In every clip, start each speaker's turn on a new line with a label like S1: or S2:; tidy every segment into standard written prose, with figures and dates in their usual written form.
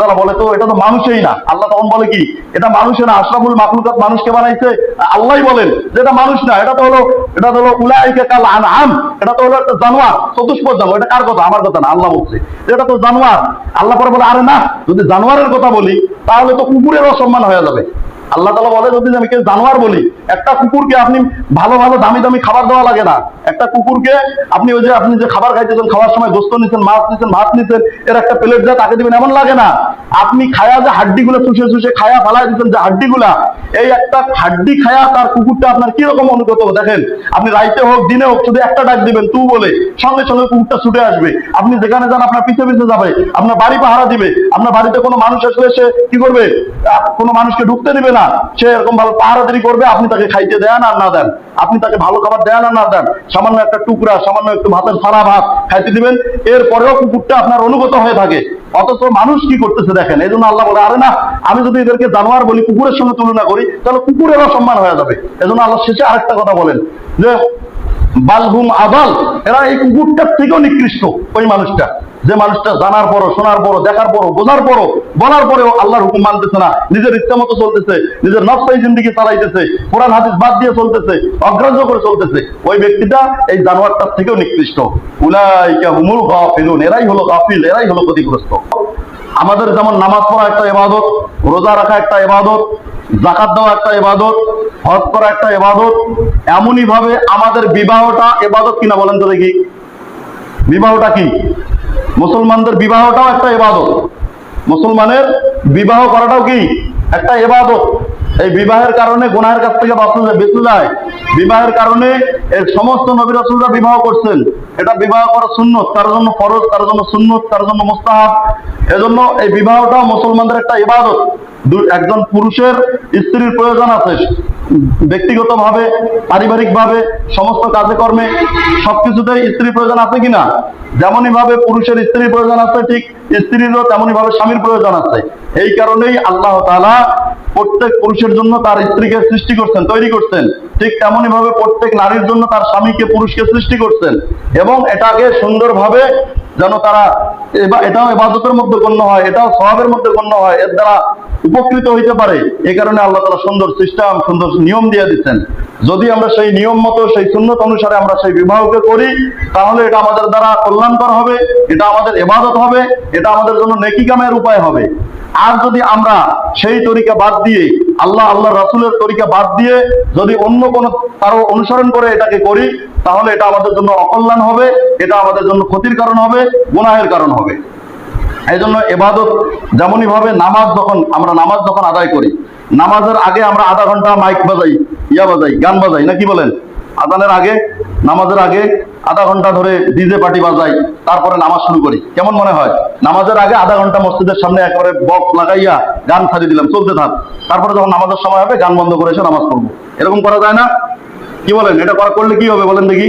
S1: তারা বলে তো এটা তো মানুষই না। আল্লাহ তখন বলে কি এটা মানুষে না, আশরাফুল মাখলুকাত মানুষকে বানাইছে। আল্লাহই বলেন যে এটা মানুষ না, এটা তো হলো উলাইকা কাল আনআম, এটা তো হলো একটা জানোয়ার, চতুষ্পদ জানোয়ার। এটা কার কথা? আমার কথা না, আল্লাহ বলছে এটা তো জানোয়ার। আল্লাহ পরে বলে আরে না, যদি জানোয়ারের কথা বলি তাহলে তো কুকুরের অসম্মান হয়ে যাবে। আল্লাহ তাআলা বলে যদি আমি জানোয়ার বলি, একটা কুকুরকে আপনি ভালো ভালো দামি দামি খাবার দেওয়া লাগে না। একটা কুকুরকে আপনি আপনি যে খাবার খাইতেছেন, খাওয়ার সময় গোস্ত নিচ্ছেন, মাছ নিচ্ছেন, ভাত নিচ্ছেন, এর একটা প্লেট যা তাকে দিবেন এমন লাগে না। আপনি খায়া যে হাড্ডি গুলো চুষে চুষে খায়া ফালাই দিচ্ছেন যে হাড্ডি গুলা, এই একটা হাড্ডি খায়া তার কুকুরটা আপনার কিরকম অনুগত। দেখেন আপনি রাইতে হোক দিনে হোক শুধু একটা ডাক দিবেন তু বলে, সঙ্গে সঙ্গে কুকুরটা ছুটে আসবে। আপনি যেখানে যান আপনার পিছে পিছে যাবে, আপনার বাড়ি পাহারা দিবে। আপনার বাড়িতে কোনো মানুষ আসলে সে কি করবে? কোনো মানুষকে ঢুকতে দিবে না, সে এরকম ভালো পাহারাদারি করবে। আপনি তাকে খাইতে দেন আর না দেন, আপনি তাকে ভালো খাবার দেন আর না দেন, সামান্য একটা টুকরা, সামান্য একটু ভাতের সারা ভাত খাইতে দিবেন, এরপরেও কুকুরটা আপনার অনুগত হয়ে থাকে। অথচ মানুষ কি করতেছে দেখেন। এই জন্য আল্লাহ বলে আরে না, আমি যদি এদেরকে জানোয়ার বলি, কুকুরের সঙ্গে তুলনা করি, তাহলে কুকুরেরও সম্মান হয়ে যাবে। এজন্য আল্লাহ শেষে আরেকটা কথা বলেন যে বালহুম আদাল, এরা এই কুকুরটার থেকেও নিকৃষ্ট। ওই মানুষটা, যে মানুষটা জানার পরও, শোনার পরও, দেখার পরও, বোঝার পরও, বলার পরেও আল্লাহর হুকুম মানতেছে না, নিজের ইচ্ছা মতো চলতেছে, নিজের নফসাই জিন্দেগি চালাইতেছে, কোরআন হাদিস বাদ দিয়ে চলতেছে, অগ্রাহ্য করে চলতেছে, ওই ব্যক্তিটা এই জানোয়ারটার থেকেও নিকৃষ্ট। উলাইকা হুমুল গাফিলুন, এরাই হলো গাফিল, এরাই হলো ক্ষতিগ্রস্ত। আমাদের যেমন নামাজ পড়া একটা ইবাদত, রোজা রাখা একটা ইবাদত, যাকাত দেওয়া একটা ইবাদত, হজ করা একটা ইবাদত, এমনই ভাবে আমাদের বিবাহটা ইবাদত কিনা বলেন তো দেখি? বিবাহটা কি? মুসলমানদের বিবাহটাও একটা ইবাদত। মুসলমানের বিবাহ করাটাও কি একটা ইবাদত। এই বিবাহের কারণে গুনাহের কাছ থেকে বেঁচে যায়। বিবাহের কারণে এর সমস্ত নবী রাসূলরা বিবাহ করছেন। এটা বিবাহ করা সুন্নত, তার জন্য ফরজ, তার জন্য সুন্নত, তার জন্য মুস্তাহাব। এজন্য এই বিবাহটাও মুসলমানদের একটা ইবাদত। একজন পুরুষের স্ত্রীর প্রয়োজন আছে ব্যক্তিগতভাবে, পারিবারিকভাবে, সমস্ত কাজে কর্মে, সবকিছুতেই স্ত্রীর প্রয়োজন আছে কিনা? যেমনই ভাবে পুরুষের স্ত্রীর প্রয়োজন আছে, ঠিক স্ত্রীরও তেমনই ভাবে স্বামীর প্রয়োজন আছে। এই কারণেই আল্লাহ তাআলা প্রত্যেক পুরুষের জন্য তার স্ত্রীকে সৃষ্টি করছেন, তৈরি করছেন। ঠিক তেমনই ভাবে প্রত্যেক নারীর জন্য তার স্বামীকে, পুরুষকে সৃষ্টি করছেন। এবং এটাকে সুন্দরভাবে যেন তারা, এটাও ইবাদতের মধ্যে গণ্য হয়, এটাও সওয়াবের মধ্যে গণ্য হয়, এর দ্বারা উপকৃত হইতে পারে। এই কারণে আল্লাহ তাআলা সুন্দর সিস্টেম, সুন্দর নিয়ম দিয়ে দিচ্ছেন। যদি আমরা সেই নিয়ম মতো, সেই সুন্নত অনুসারে আমরা সেই বিবাহকে করি, তাহলে এটা আমাদের দ্বারা কল্যাণকর হবে, এটা আমাদের ইবাদত হবে, এটা আমাদের জন্য নেকি কামের উপায় হবে। আর যদি আমরা সেই তরিকা বাদ দিয়ে, আল্লাহ রাসূলের তরিকা বাদ দিয়ে যদি অন্য কোনো কারো অনুসরণ করে এটাকে করি, তাহলে এটা আমাদের জন্য অকল্যাণ হবে, এটা আমাদের জন্য ক্ষতির কারণ হবে, গুনাহের কারণ হবে। এই জন্য ইবাদত যেমনই ভাবে নামাজ যখন আদায় করি, নামাজের আগে আমরা আধা ঘন্টা মাইক বাজাই, গান বাজাই, না কি বলেন? আজানের আগে, নামাজের আগে আধা ঘন্টা ধরে ডিজে পার্টি বাজাই, তারপরে নামাজ শুরু করি। কেমন মনে হয়? নামাজের আগে আধা ঘন্টা মসজিদের সামনে একেবারে বক্স লাগাইয়া গান ছাড়িয়ে দিলাম, চলতে থাক। তারপরে যখন নামাজের সময় হবে গান বন্ধ করে এসে নামাজ পড়বো। এরকম করা যায় না? কি বলেন? এটা করলে কি হবে বলেন দেখি?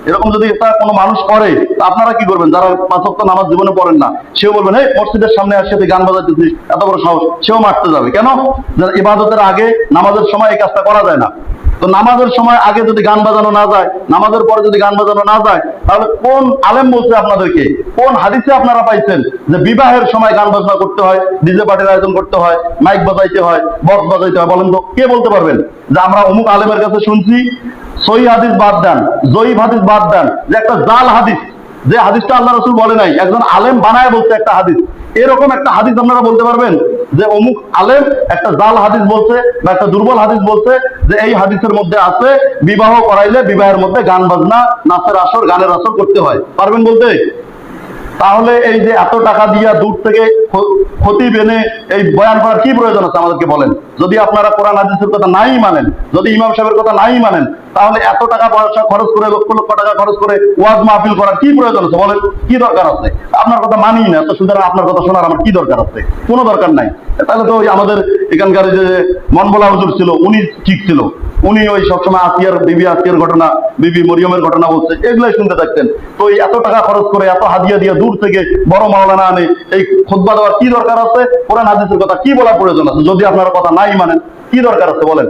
S1: এরকম যদি এটা কোনো মানুষ করে, তা আপনারা কি করবেন? যারা 5 ওয়াক্ত নামাজ জীবনে পড়েন না, সেও বলবেন এই মসজিদের সামনে আসে তুই গান বাজাইতেছিস, এত বড় সাহস, সেও মারতে যাবে। কেন? ইবাদতের আগে, নামাজের সময় এই কাজটা করা যায় না। তো নামাজের সময় আগে যদি গান বাজানো না যায়, নামাজের পরে যদি গান বাজানো না যায়, তাহলে কোন আলেম বলছে আপনাদেরকে, কোন হাদিসে আপনারা পাইছেন যে বিবাহের সময় গান বাজনা করতে হয়, ডিজে পার্টির আয়োজন করতে হয়, মাইক বাজাইতে হয়, বক্স বাজাইতে হয়? বলেন তো, কে বলতে পারবেন যে আমরা অমুক আলেমের কাছে শুনছি? সহিহ হাদিস বাদ দেন, জয়ীফ হাদিস বাদ দেন, যে একটা জাল হাদিস, যে হাদিসটা আল্লাহ রাসূল বলে নাই, একজন আলেম বানায় বলছে একটা হাদিস, এরকম একটা হাদিস আপনারা বলতে পারবেন যে অমুক আলেম একটা জাল হাদিস বলছে বা একটা দুর্বল হাদিস বলছে যে এই হাদিসের মধ্যে আছে বিবাহ করাইলে বিবাহের মধ্যে গান বাজনা, নাচের আসর, গানের আসর করতে হয়? পারবেন বলতে? তাহলে এই যে এত টাকা দিয়া দূর থেকে খতিব এনে এই বয়ান করার কি প্রয়োজন আছে আমাদেরকে বলেন? যদি আপনারা কোরআন হাদিসের কথা নাই মানেন, যদি ইমাম সাহেবের কথা নাই মানেন, তাহলে এত টাকা পয়সা খরচ করে, লক্ষ লক্ষ টাকা খরচ করে ওয়াজ মাহফিল করার কি প্রয়োজন আছে বলেন? কি দরকার আছে? আপনার কথা মানি না, তো সুতরাং আপনার কথা শোনার আমার কি দরকার আছে? কোনো দরকার নাই। তাহলে তো ওই আমাদের এখানকার যে মনবলা হুজুর ছিল, উনি ঠিক ছিল। উনি ওই সবসময় বিবি আসিয়ার ঘটনা, বিবি মরিয়মের ঘটনা বলছে, এগুলাই শুনতে থাকতেন। তো এই এত টাকা খরচ করে, এত হাদিয়া দিয়ে দূর থেকে বড় মাওলানা আনে এই খুতবা দেওয়ার কি দরকার আছে? কোরআন হাদিসের কথা কি বলার প্রয়োজন আছে? যদি আপনার কথা নাই মানেন, কি দরকার আছে বলেন?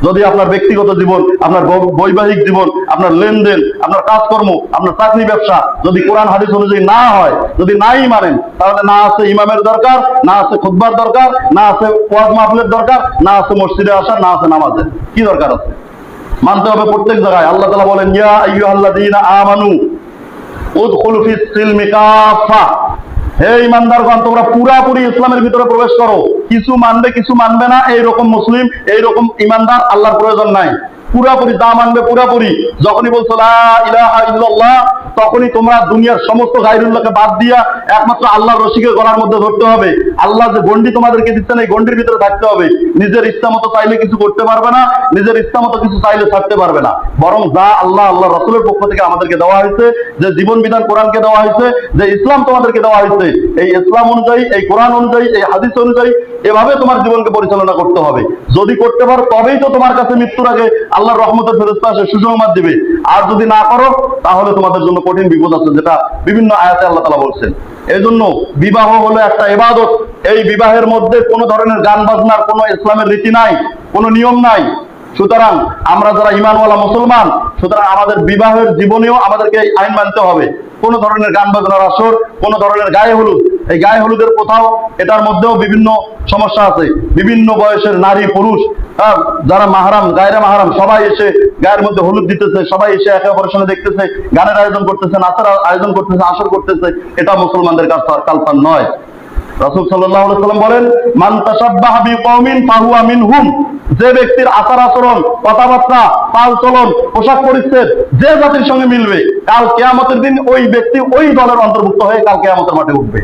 S1: যদি আপনার ব্যক্তিগত জীবন, আপনার বৈবাহিক জীবন, আপনার লেনদেন, আপনার কাজকর্ম, আপনার চাকরি ব্যবসা যদি কোরআন হাদিস অনুযায়ী না হয়, যদি নাই মানেন, তাহলে না আছে ইমামের দরকার, না আছে খুতবার দরকার, না আছে ওয়াজ মাহফিলের দরকার, না আছে মসজিদে আসার, না আছে নামাজের। কি দরকার আছে? মানতে হবে প্রত্যেক জায়গায়। আল্লাহ তাআলা বলেন, ইয়া আইয়ুহাল্লাযীনা আমানু উদখুলু ফিস সিলমি কাফা। হে ঈমানদারগণ, তোমরা পুরাপুরি ইসলামের ভিতরে প্রবেশ করো। কিছু মানবে কিছু মানবে না, এইরকম মুসলিম, এইরকম ঈমানদার আল্লাহর প্রয়োজন নাই। পুরাপুরি যা মানবে পুরাপুরি। যখনই বলছো লা ইলাহা ইল্লাল্লাহ, তখনই তোমরা দুনিয়ার সমস্ত গায়রুল্লাহকে বাদ দিয়া একমাত্র আল্লাহর রশিকে গলার মধ্যে ধরতে হবে। আল্লাহ যে গন্ডি তোমাদেরকে দিচ্ছেন, এই গন্ডির ভিতরে থাকতে হবে। নিজের ইচ্ছা মতো চাইলে কিছু করতে পারবে না, নিজের ইচ্ছা মতো কিছু চাইলে ছাড়তে পারবে না। বরং যা আল্লাহ রাসূলের পক্ষ থেকে আমাদেরকে দেওয়া হয়েছে, যে জীবন বিধান কোরআনকে দেওয়া হয়েছে, যে ইসলাম তোমাদেরকে দেওয়া হয়েছে, এই ইসলাম অনুযায়ী, এই কোরআন অনুযায়ী, এই হাদিস অনুযায়ী এভাবে তোমার জীবনকে পরিচালনা করতে হবে। যদি করতে পারো তবেই তো তোমার কাছে মৃত্যুর আগে আল্লাহর রহমতের ফেরেশতা এসে সুসংবাদ দিবে। আর যদি না করো, তাহলে তোমাদের জন্য কঠিন বিপদ আছে, যেটা বিভিন্ন আয়াতে আল্লাহ তাআলা বলছেন। এই জন্য বিবাহ হলো একটা ইবাদত। এই বিবাহের মধ্যে কোনো ধরনের গান বাজনার কোনো ইসলামের রীতি নাই, কোনো নিয়ম নাই। সুতরাং আমরা যারা ঈমানওয়ালা মুসলমান, সুতরাং আমাদের বিবাহের জীবনেও আমাদেরকে এই আইন মানতে হবে। কোনো ধরনের গান বাজনার আসর, কোনো ধরনের গায়ে হলুদ, এই গায়ে হলুদের কোথাও এটার মধ্যেও বিভিন্ন সমস্যা আছে। বিভিন্ন বয়সের নারী পুরুষ, যারা মাহারাম গায়রে মাহারাম, সবাই এসে গায়ের মধ্যে হলুদ দিতেছে, সবাই এসে একে অপরের সঙ্গে দেখতেছে, গানের আয়োজন করতেছে, নাচের আয়োজন করতেছে, আসর করতেছে। এটা মুসলমানদের কালচার নয়। রাসূল সাল্লাল্লাহু আলাইহি ওয়াসাল্লাম বলেন, মান তাশাব্বাহা বিকওমিন ফাহুয়া মিনহুম। যে ব্যক্তির আচার আচরণ, কথাবার্তা, চাল চলন, পোশাক পরিচ্ছদ যে জাতির সঙ্গে মিলবে, কাল কিয়ামতের দিন ওই ব্যক্তি ওই দলের অন্তর্ভুক্ত হয়ে কাল কিয়ামতের মাঠে উঠবে।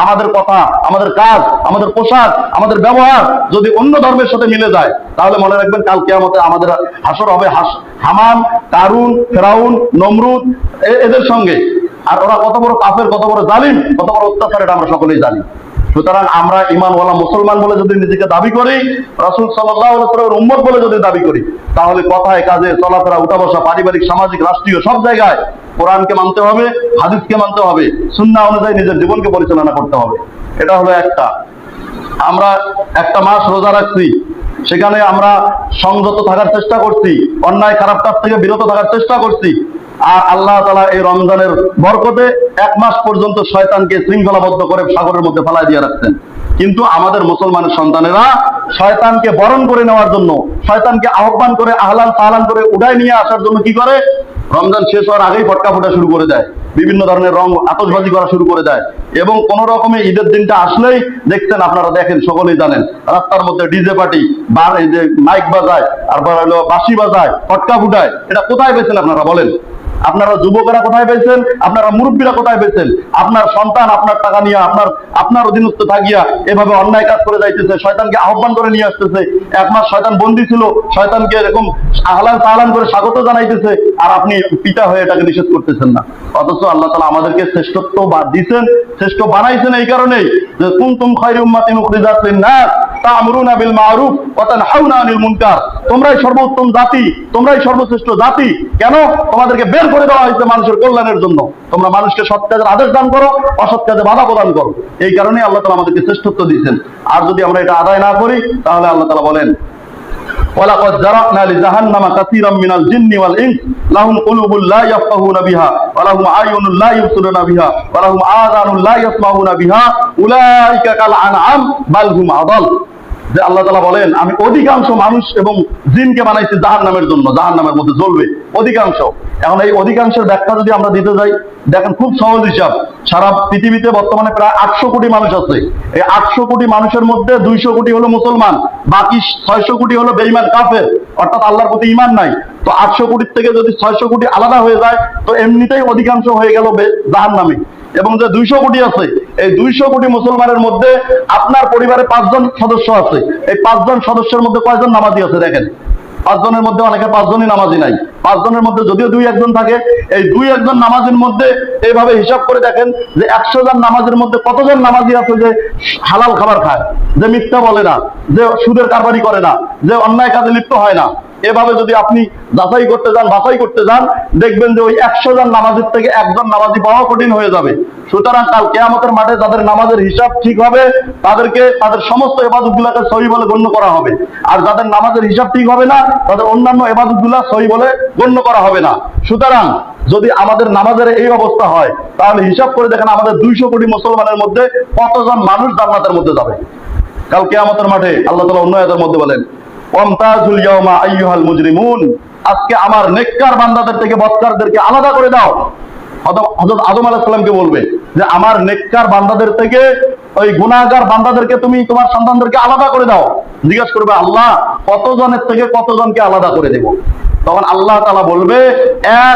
S1: আমাদের কথা, আমাদের কাজ, আমাদের পোশাক, আমাদের ব্যবহার যদি অন্য ধর্মের সাথে মিলে যায়, তাহলে মনে রাখবেন কাল কিয়ামতে আমাদের হাসর হবে হামান, কারুন, ফেরাউন, নমরুদ এদের সঙ্গে। আর ওরা কত বড় কাফের, কত বড় জালিম, কত বড় অত্যাচার, এটা আমরা সকলেই জানি। সুতরাং আমরা ঈমানওয়ালা মুসলমান বলে যদি নিজেকে দাবি করি, রাসূল সাল্লাল্লাহু আলাইহি ওয়াসাল্লামের উম্মত বলে যদি দাবি করি, তাহলে কথায়, কাজে, চলাফেরা, উঠা বসা, পারিবারিক, সামাজিক, রাষ্ট্রীয় সব জায়গায় কোরআনকে মানতে হবে, হাদিসকে মানতে হবে, সুন্নাহ অনুযায়ী নিজের জীবনকে পরিচালনা করতে হবে। এটা হলো একটা। আমরা একটা মাস রোজা রাখছি, সেখানে আমরা সংযত থাকার চেষ্টা করছি, অন্যায় খারাপ কাজ থেকে বিরত থাকার চেষ্টা করছি। আর আল্লাহ তাআলা এই রমজানের বরকতে 1 মাস পর্যন্ত শয়তানকে শৃঙ্খলাবদ্ধ করে সাগরের মধ্যে ফেলায় দিয়ে রাখছেন। কিন্তু আমাদের মুসলমানের সন্তানেরা শয়তানকে বরণ করে নেওয়ার জন্য, শয়তানকে আহ্বান করে, আহলান সাহলান করে উঠায় নিয়ে আসার জন্য কি করে? রমজান শেষ হওয়ার আগেই ফটকা ফোটা শুরু করে দেয়, বিভিন্ন ধরনের রং আতশবাজি করা শুরু করে দেয়। এবং কোন রকমে ঈদের দিনটা আসলেই দেখছেন, আপনারা দেখেন, সকলেই জানেন, রাস্তার মধ্যে ডিজে পার্টি, এই যে মাইক বাজায়, আর বাঁশি বাজায়, ফটকা ফুটায়। এটা কোথায় পেয়েছেন আপনারা বলেন? আপনারা যুবকেরা কোথায় পেয়েছেন? আপনারা মুরব্বীরা কোথায় পেয়েছেন? আপনার সন্তান আপনার টাকা নিয়ে, আপনার অধীনস্থ থাকিয়া এভাবে অন্যায় কাজ করে যাইতেছে, শয়তানকে আহ্বান করে নিয়ে আসতেছে। 1 মাস শয়তান বন্দী ছিল, শয়তানকে এরকম আহলান সাহলান করে স্বাগত জানাইতেছে, আর আপনি পিতা হয়ে এটাকে নিষেধ করতেছেন না। অথচ আল্লাহ তাআলা আমাদেরকে শ্রেষ্ঠত্ব দিয়েছেন, শ্রেষ্ঠ বানাইছেন এই কারণেই যে কুনতুম খায়রা উম্মাতিন উখরিজাত লিন-নাস তা'মুরুনা বিল মা'রুফ ওয়া তানহাউনা আনিল মুনকার। তোমরাই সর্বোত্তম জাতি, তোমরাই সর্বশ্রেষ্ঠ জাতি। কেন? তোমাদেরকে বের করে দেওয়া হয়েছে মানুষের কল্যাণের জন্য। তোমরা মানুষকে সৎ কাজের আদেশ দান করো, অসৎ কাজে বাধা প্রদান করো। এই কারণেই আল্লাহ তাআলা আমাদেরকে শ্রেষ্ঠত্ব দিয়েছেন। আর যদি আমরা এটা আদায় না করি, তাহলে আল্লাহ তাআলা বলেন, ওয়ালাকাদ জারা'না লিজাহান্নামা কাসীরাম মিনাল জিন্নি ওয়াল ইনস লাহুম কুলুবুন লা ইয়াফকাহুনা বিহা ওয়া লাহুম আ'য়ুনুন লা ইবসিরুনা বিহা ওয়া লাহুম আযানুন লা ইয়াসমাউনা বিহা উলাইকা কাল আনআম বাল হুম আদাল। যে আল্লাহ তাআলা বলেন, আমি অধিকাংশ মানুষ এবং জিনকে বানাইছি জাহান্নামের জন্য, জাহান্নামের মধ্যে জ্বলবে অধিকাংশ। এখন এই অধিকাংশের ব্যাখ্যা যদি আমরা দিতে যাই, দেখেন খুব সহজ হিসাব। সারা পৃথিবীতে বর্তমানে প্রায় 800 কোটি মানুষ আছে। এই 800 কোটি মানুষের মধ্যে 200 কোটি হলো মুসলমান, বাকি 600 কোটি হলো বেঈমান কাফের, অর্থাৎ আল্লাহর প্রতি ঈমান নাই। তো 800 কোটির থেকে যদি 600 কোটি আলাদা হয়ে যায়, তো এমনিতেই অধিকাংশ হয়ে গেল জাহান্নামী। এবং যে 200 কোটি আছে, এই 200 কোটি মুসলমানের মধ্যে আপনার পরিবারে 5 জন সদস্য আছে। এই 5 জন সদস্যের মধ্যে কয়জন নামাজি আছে দেখেন? 5 জনের মধ্যে অনেকে 5 জনই নামাজি নাই। 5 জনের মধ্যে যদিও 2-1 থাকে, এই 2-1 নামাজের মধ্যে এইভাবে হিসাব করে দেখেন যে 100 জন নামাজের মধ্যে কতজন নামাজি আছে যে হালাল খাবার খায়, যে মিথ্যা বলে না, যে সুদের কারবারি করে না, যে অন্যায় কাজে লিপ্ত হয় না। এভাবে যদি আপনি যাচাই করতে যান, বাছাই করতে যান, দেখবেন যে ওই 100 জন নামাজের থেকে একজন নামাজি পাওয়া কঠিন হয়ে যাবে। সুতরাং কাল কিয়ামতের মাঠে যাদের নামাজের হিসাব ঠিক হবে তাদেরকে তাদের সমস্ত ইবাদতগুলোকে সহি বলে গণ্য করা হবে, আর যাদের নামাজের হিসাব ঠিক হবে না তাদের অন্যান্য ইবাদতগুলো সহি বলে গণ্য করা হবে না। সুতরাং যদি আমাদের নামাজের এই অবস্থা হয় তাহলে হিসাব করে দেখেন আমাদের 200 কোটি মুসলমানের মধ্যে কতজন মানুষ জান্নাতের মধ্যে যাবে কাল কিয়ামতের মাঠে। আল্লাহ তাআলা অন্য আয়াতের মধ্যে বলেন, ওয়ামতাজুল ইয়াওমা আইয়ুহাল মুজরিমুন, আজকে আমার নেককার বান্দাদের থেকে বদকারদেরকে আলাদা করে দাও। হযরত আদম আলাইহিস সালামকে বলবে যে আমার নেককার বান্দাদের থেকে ওই গুনাহগার বান্দাদেরকে তুমি তোমার সন্তানদেরকে আলাদা করে দাও। জিজ্ঞাসা করবে আল্লাহ কতজনের থেকে কতজনকে আলাদা করে দেব? তখন আল্লাহ তাআলা বলবে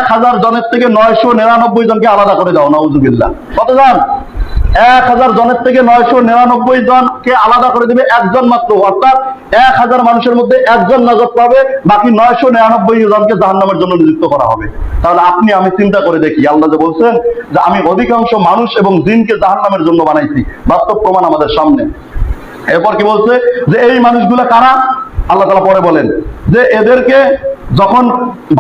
S1: 1000 জনের থেকে 999 জনকে আলাদা করে দাও। নাউজুবিল্লাহ। কতজন? 1000 জনের থেকে 999 জনকে আলাদা করে দিবে একজন মাত্র, অর্থাৎ 1000 মানুষের মধ্যে একজন নাজাত পাবে, বাকি 999 জনকে জাহান্নামের জন্য নিযুক্ত করা হবে। তাহলে আপনি আমি চিন্তা করে দেখি, আল্লাহ যে বলছেন যে আমি অধিকাংশ মানুষ এবং জিনকে জাহান্নামের জন্য বানাইছি, বাস্তব প্রমাণ আমাদের সামনে। এরপর কি বলছে যে এই মানুষগুলা কারা? আল্লাহ তাআলা পরে বলেন যে এদেরকে যখন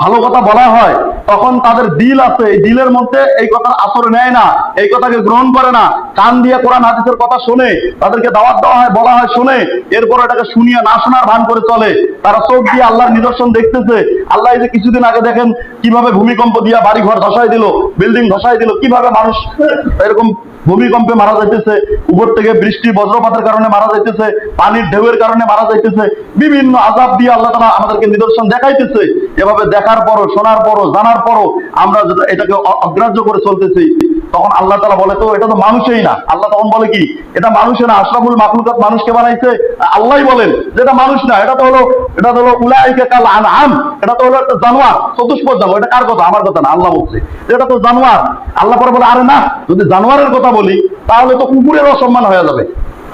S1: ভালো কথা বলা হয় তখন তাদের দিল আছে, এই দিলের মধ্যে এই কথার আসর নেয় না, এই কথাকে গ্রহণ করে না, কান দিয়ে কোরআন হাদিসের কথা শুনে, তাদেরকে দাওয়াত দেওয়া হয়, বলা হয় শুনে, এরপর এটাকে শুনিয়ে না শোনার ভান করে চলে। তারা চোখ দিয়ে আল্লাহর নিদর্শন দেখতেছে। আল্লাহ এই যে কিছুদিন আগে দেখেন কিভাবে ভূমিকম্প দিয়া বাড়ি ঘর ধসাই দিল, বিল্ডিং ধসাই দিল, কিভাবে মানুষ এরকম ভূমিকম্পে মারা যাইতেছে, উপর থেকে বৃষ্টি বজ্রপাতের কারণে মারা যাইতেছে, পানির ঢেউয়ের কারণে মারা যাইতেছে, বিভিন্ন আযাব দিয়ে আল্লাহ তাআলা আমাদেরকে নিদর্শন দেখাইতেছে। এভাবে দেখার পরও, শোনার পরও, জানার পরও আমরা এটাকে অগ্রাহ্য করে চলতেছি, তখন আল্লাহ তাআলা বলে তো এটা তো মানুষই না। আল্লাহ তখন বলে কি এটা মানুষে না, আশরাফুল মাখলুকাত মানুষকে বানাইছে। আল্লাহই বলেন যে এটা মানুষ না, এটা তো হলো উলাইকা কাল আনআম, এটা তো হলো একটা জানোয়ার, চতুষ্পদ জানোয়ার। এটা কার কথা? আমার কথা না, আল্লাহ বলছে এটা তো জানোয়ার। আল্লাহ পরে বলে আরে না, যদি জানোয়ারের কথা বলি তাহলে তো কুকুরের অসম্মান হয়ে যাবে।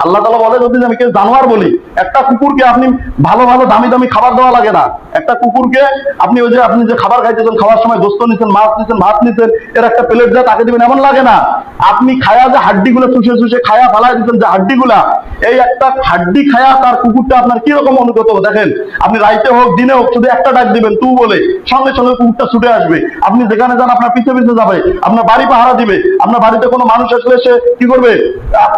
S1: আল্লাহ তাআলা বলে যদি আমি জানোয়ার বলি, একটা কুকুরকে আপনি ভালো ভালো দামি দামি খাবার দেওয়া লাগে না। একটা কুকুরকে আপনি ওই যে আপনি যে খাবার খাইতেছেন, খাওয়ার সময় গোস্ত নিছেন, মাছ নিছেন, ভাত নিছেন, এর একটা প্লেট যা তাকে দিবেন এমন লাগে না। আপনি খায়া যে হাড্ডিগুলো চুষে চুষে খায়া ফালাই দিচ্ছেন যে হাড্ডিগুলা, এই একটা হাড্ডি খায়া তার কুকুরটা আপনার কিরকম অনুগত দেখেন। আপনি রাইতে হোক দিনে হোক শুধু একটা ডাক দিবেন তু বলে, সঙ্গে সঙ্গে কুকুরটা ছুটে আসবে। আপনি যেখানে যান আপনার পিছে পিছে যাবে, আপনার বাড়ি পাহারা দিবে। আপনার বাড়িতে কোনো মানুষ আসলে সে কি করবে?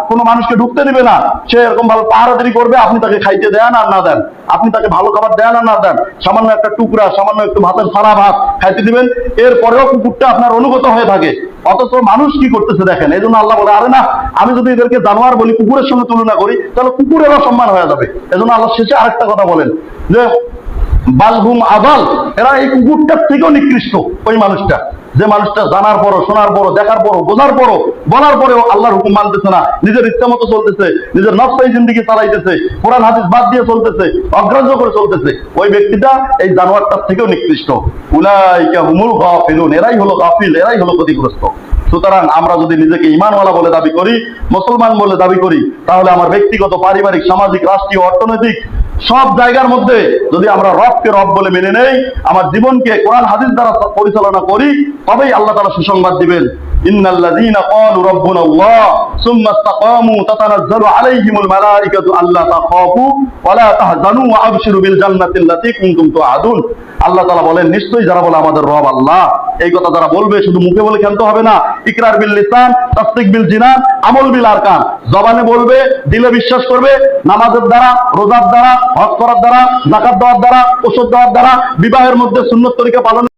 S1: কোনো মানুষকে ঢুকতে দিবে না, সে এরকম ভাবে পাহারাদারি করবে। আপনি তাকে খাইতে দেন আর না দেন, আপনি তাকে ভালো খাবার দেন আর না দেন, সামান্য একটা টুকরা, সামান্য একটু ভাতের সারা ভাত খাইতে দিবেন, এরপরেও কুকুরটা আপনার অনুগত হয়ে থাকে। অথচ মানুষ কি করতেছে দেখেন। এই জন্য আল্লাহ বলে আরে না, আমি যদি এদেরকে জানোয়ার বলি, কুকুরের সঙ্গে তুলনা করি, তাহলে কুকুরেরও সম্মান হয়ে যাবে। এজন্য আল্লাহ শেষে আরেকটা কথা বলেন যে বালহুম আদাল, এরা এই কুকুরটার থেকেও নিকৃষ্ট। ওই মানুষটা, যে মানুষটা জানার পরও, শোনার পরও, দেখার পরও, বোঝার পরও, বলার পরেও আল্লাহর হুকুম মানতেছে না, নিজের ইচ্ছা মতো চলতেছে, নিজের নফসাই জিন্দেগি চালাইতেছে, কোরআন হাদিস বাদ দিয়ে চলতেছে, অগ্রাহ্য করে চলতেছে, ওই ব্যক্তিটা এই জানোয়ারটার থেকেও নিকৃষ্ট। উলাইকা হুমুল গাফিলুন, এরাই হলো গাফিল, এরাই হলো ক্ষতিগ্রস্ত। সুতরাং আমরা যদি নিজেকে ঈমানওয়ালা বলে দাবি করি, মুসলমান বলে দাবি করি, তাহলে আমার ব্যক্তিগত, পারিবারিক, সামাজিক, রাষ্ট্রীয়, অর্থনৈতিক সব জায়গার মধ্যে যদি আমরা রবকে রব বলে মেনে নেই, আমার জীবনকে কোরআন হাদিস দ্বারা পরিচালনা করি, তবেই আল্লাহ তাআলা সুসংবাদ দিবেন। ইন্নাল্লাযীনা ক্বালু রাব্বুনাল্লাহ সুম্মা ইসতাকামু তাতানাজ্জালু আলাইহিমুল মালায়েকাতু আল্লা তাখাফু ওয়া লা তাহজানু ওয়া আবশিরু বিল জান্নাতিল্লাতী কুনতুম তুআদুন। আল্লাহ তাআলা বলেন নিশ্চয়ই যারা বলে আমাদের রব আল্লাহ, এই কথা যারা বলবে শুধু মুখে বলে ক্ষান্ত হবে না। ইকরার বিল লিসান, তাসদিক বিল জিনান, আমল বিল আরকান। জবানে বলবে, দিলে বিশ্বাস করবে, নামাজের দ্বারা, রোজার দ্বারা, হজ করার দ্বারা, যাকাত দেওয়ার দ্বারা, ওষুধ দেওয়ার দ্বারা, বিবাহের মধ্যে সুন্নত তরিকা পালন